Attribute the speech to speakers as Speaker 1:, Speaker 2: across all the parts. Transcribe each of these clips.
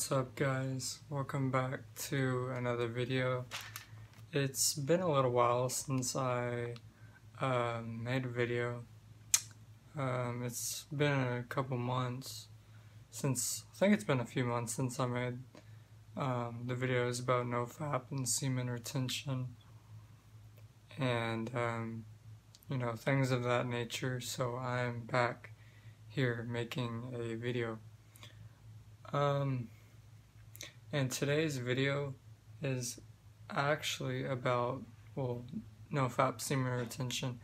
Speaker 1: What's up, guys? Welcome back to another video. It's been a little while since I made a video. It's been a couple months since, I think it's been a few months since I made the videos about NoFap and semen retention and things of that nature. So I'm back here making a video. And today's video is actually about, well, NoFap semen retention,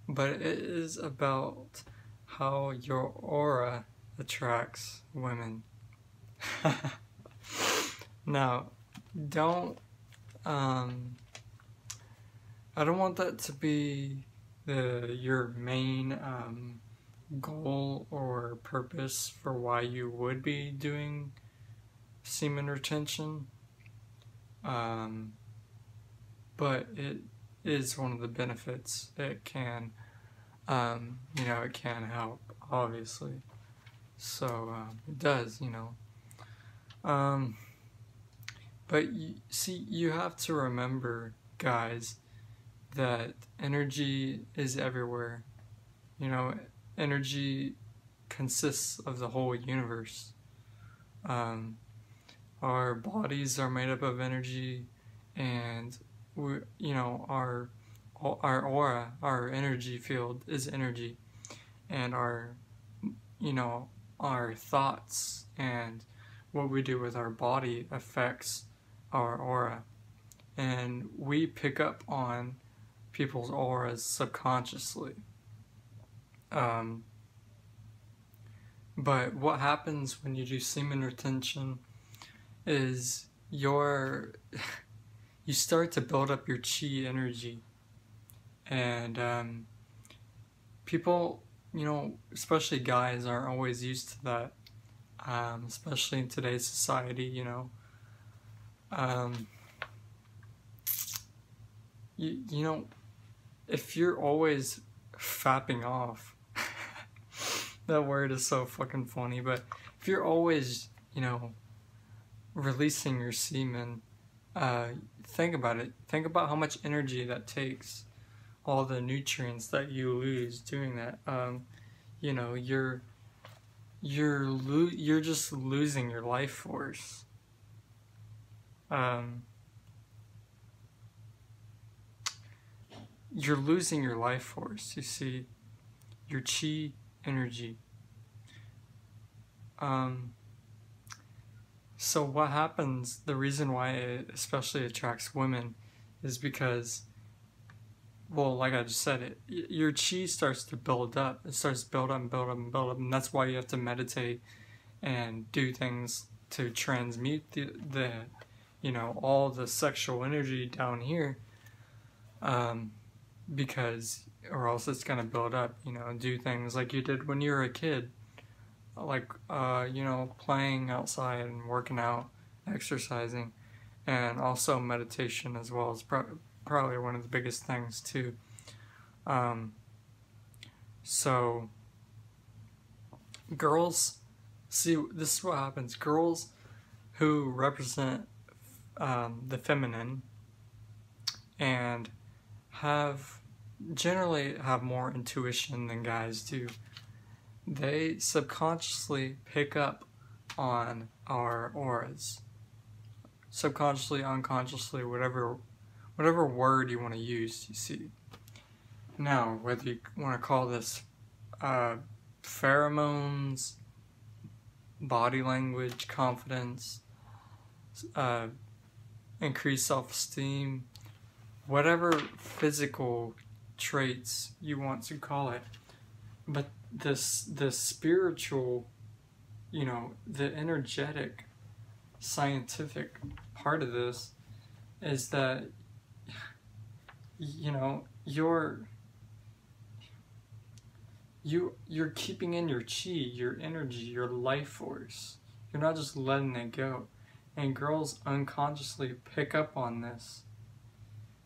Speaker 1: but it is about how your aura attracts women. Now, I don't want that to be your main goal or purpose for why you would be doing semen retention, but it is one of the benefits. It can it can help, obviously, so it does, but you have to remember, guys, that energy is everywhere. Energy consists of the whole universe. Our bodies are made up of energy, and our aura, our energy field is energy, and our thoughts and what we do with our body affects our aura, and we pick up on people's auras subconsciously. But what happens when you do semen retention is you start to build up your chi energy, and people, especially guys, aren't always used to that, especially in today's society. If you're always fapping off, that word is so fucking funny, but if you're always, releasing your semen, think about it. Think about how much energy that takes, all the nutrients that you lose doing that. You're just losing your life force. You're losing your life force, you see, your chi energy. So what happens, the reason why it especially attracts women is because, well, like I just said, your chi starts to build up. It starts to build up and build up and build up, and that's why you have to meditate and do things to transmute the all the sexual energy down here, because, or else it's gonna build up. Do things like you did when you were a kid, like playing outside and working out, exercising, and also meditation as well is probably one of the biggest things too. So girls, see, this is what happens. Girls who represent the feminine and generally have more intuition than guys do, they subconsciously pick up on our auras. Subconsciously, unconsciously, whatever word you want to use, you see. Now, whether you want to call this pheromones, body language, confidence, increased self-esteem, whatever physical traits you want to call it, but the spiritual, the energetic, scientific part of this is that you're keeping in your chi, your energy, your life force. You're not just letting it go, and girls unconsciously pick up on this.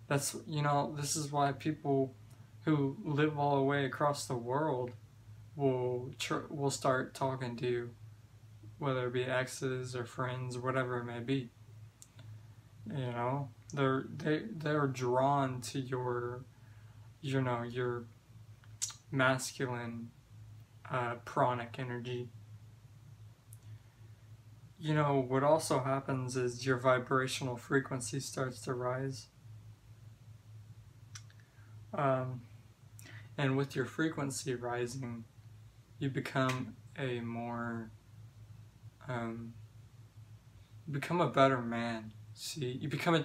Speaker 1: That's this is why people who live all the way across the world will start talking to whether it be exes or friends, whatever it may be. You know, they're drawn to your, you know, your masculine, pranic energy. You know, what also happens is your vibrational frequency starts to rise. And with your frequency rising, you become a more, you become a better man. See, you become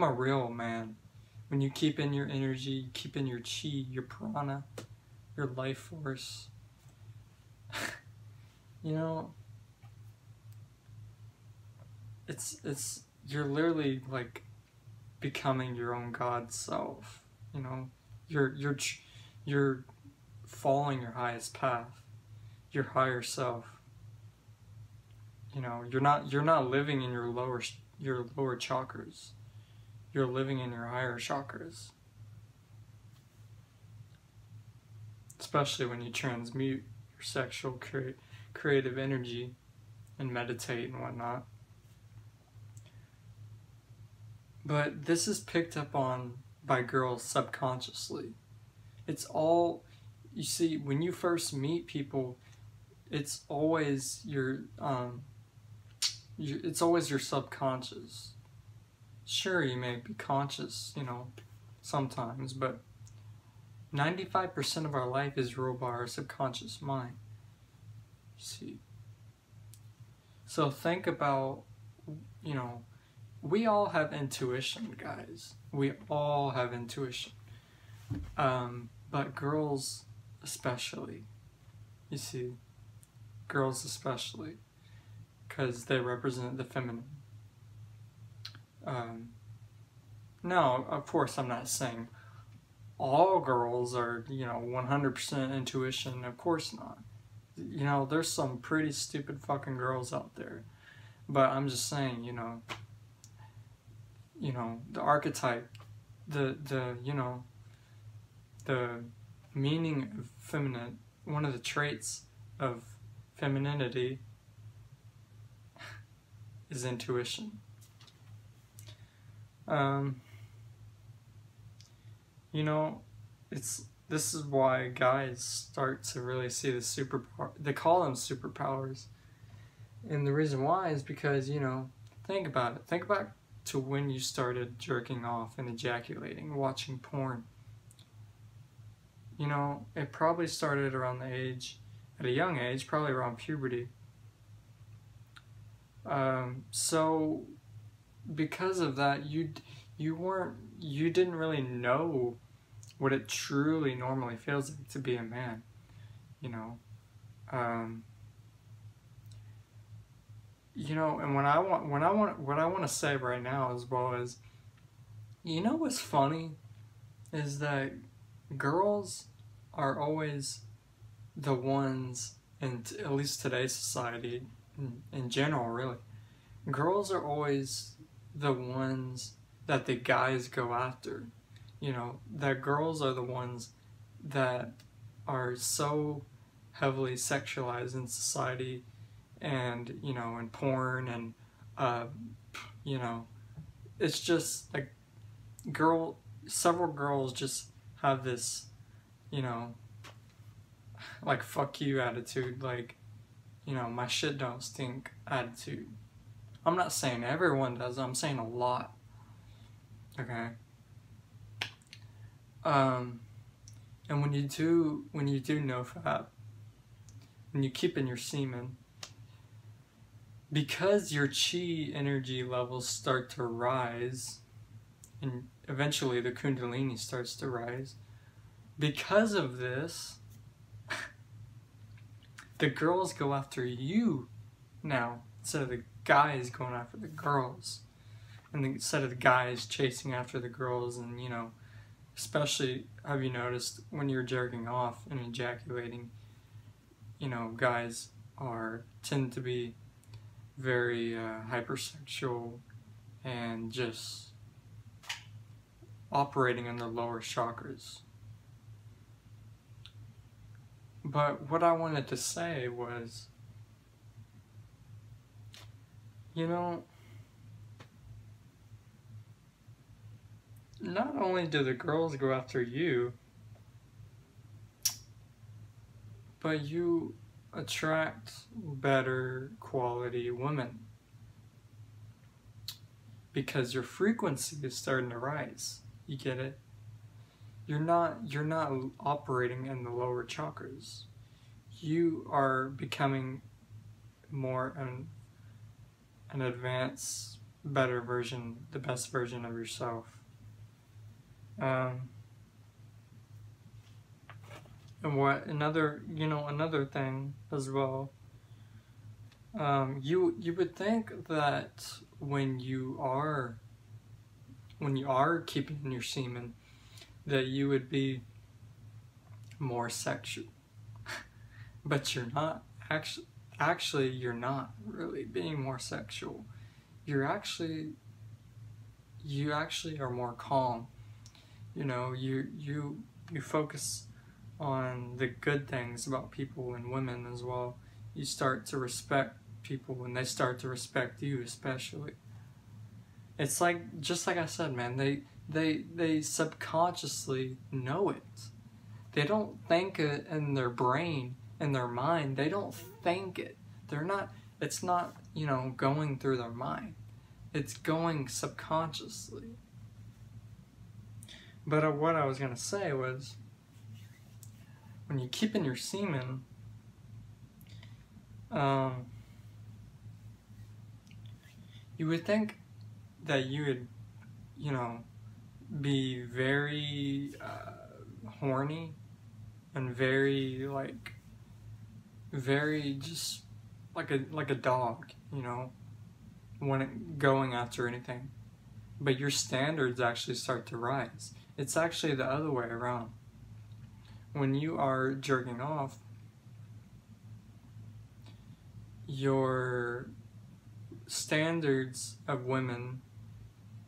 Speaker 1: a real man when you keep in your energy, you keep in your chi, your prana, your life force. You know, it's you're literally like becoming your own God self. You know, you're following your highest path, your higher self. You know, you're not living in your lower chakras. You're living in your higher chakras. Especially when you transmute your sexual creative energy and meditate and whatnot. But this is picked up on by girls subconsciously. It's all, you see, when you first meet people, it's always your subconscious. Sure, you may be conscious, you know, sometimes, but 95% of our life is ruled by our subconscious mind. See, so think about, you know, we all have intuition, guys. We all have intuition. But girls especially, you see, girls especially, because they represent the feminine. No, of course I'm not saying all girls are, you know, 100% intuition. Of course not. You know, there's some pretty stupid fucking girls out there. But I'm just saying, you know, the archetype, the you know, the meaning of feminine, one of the traits of femininity is intuition. You know, this is why guys start to really see the superpower. They call them superpowers. And the reason why is because, you know, think about it. Think about to when you started jerking off and ejaculating, watching porn. You know, it probably started around at a young age, probably around puberty. So because of that, you didn't really know what it truly normally feels like to be a man, you know. You know, and what I want to say right now as well is, you know what's funny is that girls are always the ones, and at least today's society in general, really, girls are always the ones that the guys go after. You know, that girls are the ones that are so heavily sexualized in society and, you know, in porn and, you know, it's just like several girls just have this, you know, like fuck you attitude, like, you know, my shit don't stink attitude. I'm not saying everyone does, I'm saying a lot. Okay. And when you do NoFap, when you keep in your semen, because your chi energy levels start to rise, and eventually the kundalini starts to rise, because of this, the girls go after you now, instead of the guys going after the girls. And instead of the guys chasing after the girls, and, you know, especially, have you noticed, when you're jerking off and ejaculating, you know, guys tend to be very hypersexual and just operating in their lower chakras. But what I wanted to say was, you know, not only do the girls go after you, but you attract better quality women because your frequency is starting to rise. You get it? You're not operating in the lower chakras. You are becoming more an advanced, better version, the best version of yourself. And what another thing as well. You would think that when you are keeping your semen, that you would be more sexual, but you're not. Actually, you're not really being more sexual. You actually are more calm. You know, you focus on the good things about people and women as well. You start to respect people when they start to respect you, especially. It's like, just like I said, man, they subconsciously know it. They don't think it in their brain, in their mind. They don't think it. It's not, going through their mind. It's going subconsciously. But what I was going to say was, when you keep in your semen, you would think that you would, be very horny and very just like a dog, when going after anything. But your standards actually start to rise. It's actually the other way around. When you are jerking off, your standards of women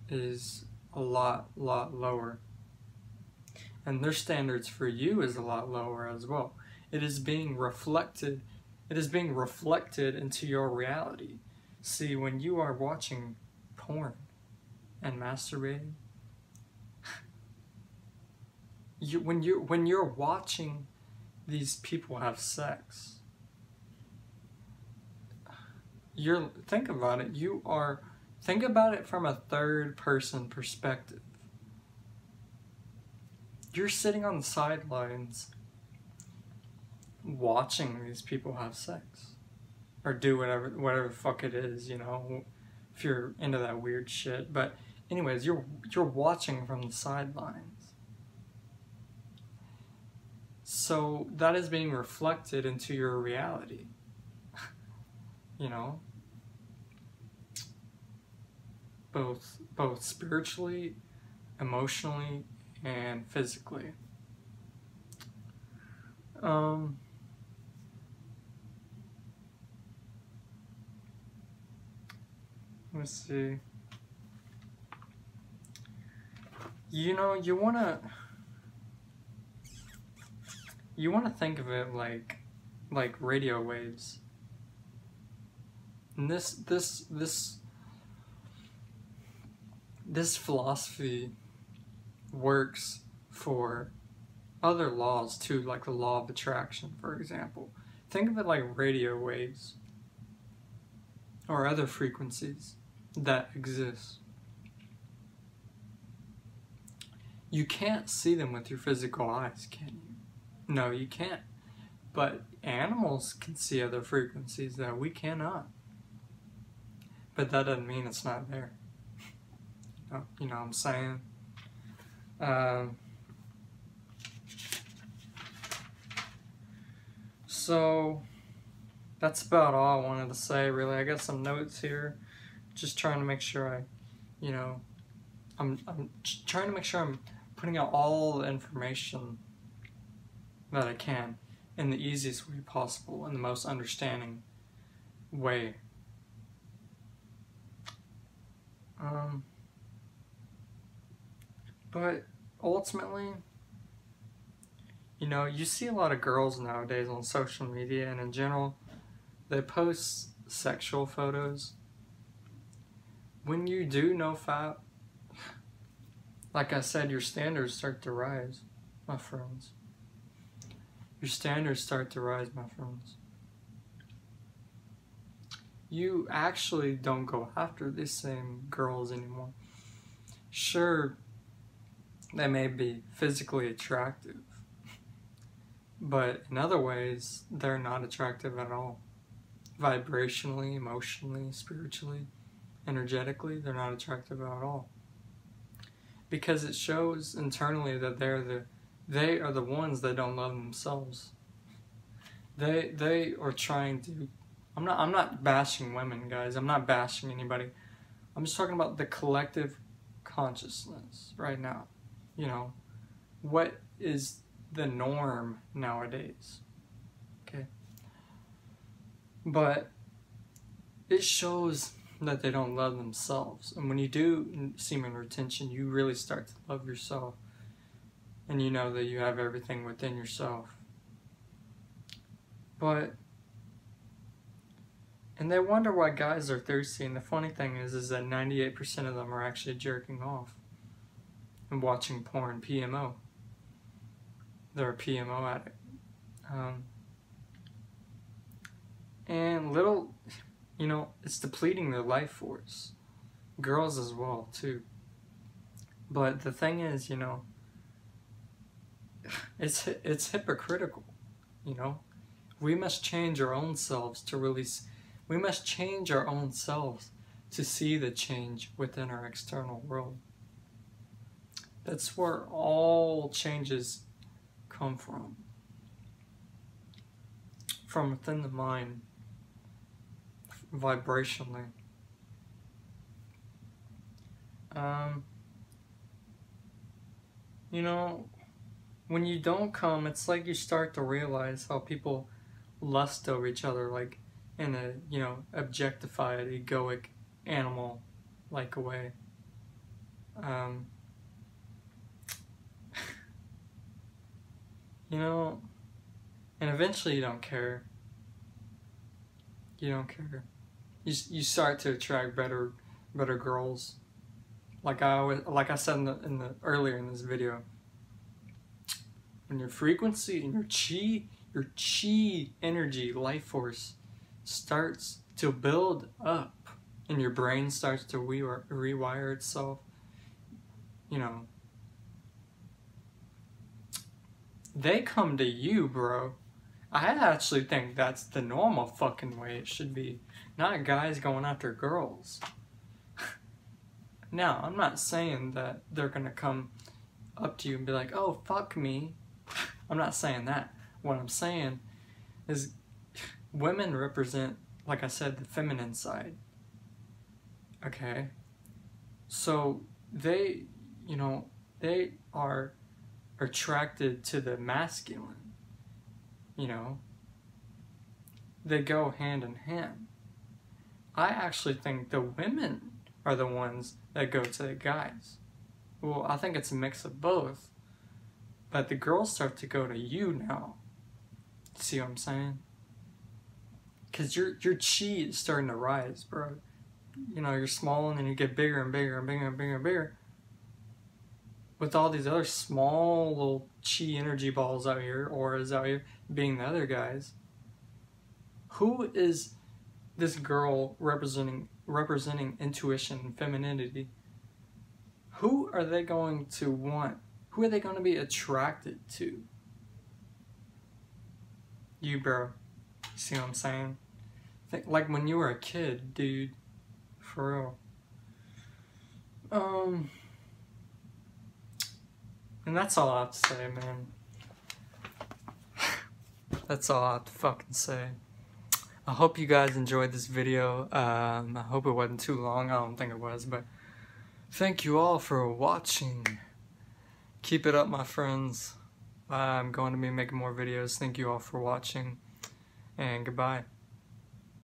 Speaker 1: is a lot lower. And their standards for you is a lot lower as well. It is being reflected into your reality. See, when you are watching porn and masturbating, when you're watching these people have sex, think about it from a third person perspective. You're sitting on the sidelines watching these people have sex or do whatever the fuck it is, if you're into that weird shit. But anyways, you're watching from the sidelines. So that is being reflected into your reality. Both spiritually, emotionally, and physically. Let's see. You wanna think of it like radio waves. And this philosophy works for other laws too, like the law of attraction, for example. Think of it like radio waves or other frequencies that exist. You can't see them with your physical eyes, can you? No, you can't. But animals can see other frequencies that we cannot. But that doesn't mean it's not there. You know what I'm saying? So that's about all I wanted to say, really. I got some notes here, just trying to make sure I'm trying to make sure I'm putting out all the information that I can in the easiest way possible, in the most understanding way. But ultimately, you see a lot of girls nowadays on social media and in general, they post sexual photos when you do NoFap, like I said, your standards start to rise, my friends. Your standards start to rise, my friends. You actually don't go after the same girls anymore. Sure, they may be physically attractive, but in other ways, they're not attractive at all. Vibrationally, emotionally, spiritually, energetically, they're not attractive at all. Because it shows internally that they are the ones that don't love themselves. They are trying to. I'm not bashing women, guys. I'm not bashing anybody. I'm just talking about the collective consciousness right now. You know, what is the norm nowadays? Okay. But it shows that they don't love themselves. And when you do semen retention, you really start to love yourself. And you know that you have everything within yourself. And they wonder why guys are thirsty. And the funny thing is that 98% of them are actually jerking off and watching porn, PMO. They're a PMO addict. And little, you know, it's depleting their life force. Girls as well, too. But the thing is, you know, it's hypocritical, you know. We must change our own selves to release. We must change our own selves to see the change within our external world. That's where all changes come from within the mind, vibrationally. You know, when you don't come, it's like you start to realize how people lust over each other, like in a, you know, objectified, egoic, animal-like way. You know, and eventually you don't care. You don't care. You start to attract better girls. Like I said in the earlier in this video, when your frequency and your chi energy, life force starts to build up, and your brain starts to rewire itself, you know, they come to you, bro. I actually think that's the normal fucking way it should be. Not guys going after girls. Now, I'm not saying that they're gonna come up to you and be like, oh, fuck me. I'm not saying that. What I'm saying is women represent, like I said, the feminine side. Okay? So they, you know, they are attracted to the masculine. You know? They go hand in hand. I actually think the women are the ones that go to the guys. Well, I think it's a mix of both. But the girls start to go to you now. See what I'm saying? Because your chi is starting to rise, bro. You know, you're small and then you get bigger and bigger and bigger and bigger and bigger. With all these other small little chi energy balls out here, auras out here, being the other guys. Who is this girl representing intuition and femininity? Who are they going to want? Who are they going to be attracted to? You, bro. See what I'm saying? Think like when you were a kid, dude. For real. And that's all I have to say, man. That's all I have to fucking say. I hope you guys enjoyed this video. I hope it wasn't too long. I don't think it was, but thank you all for watching. Keep it up, my friends. I'm going to be making more videos. Thank you all for watching, and goodbye.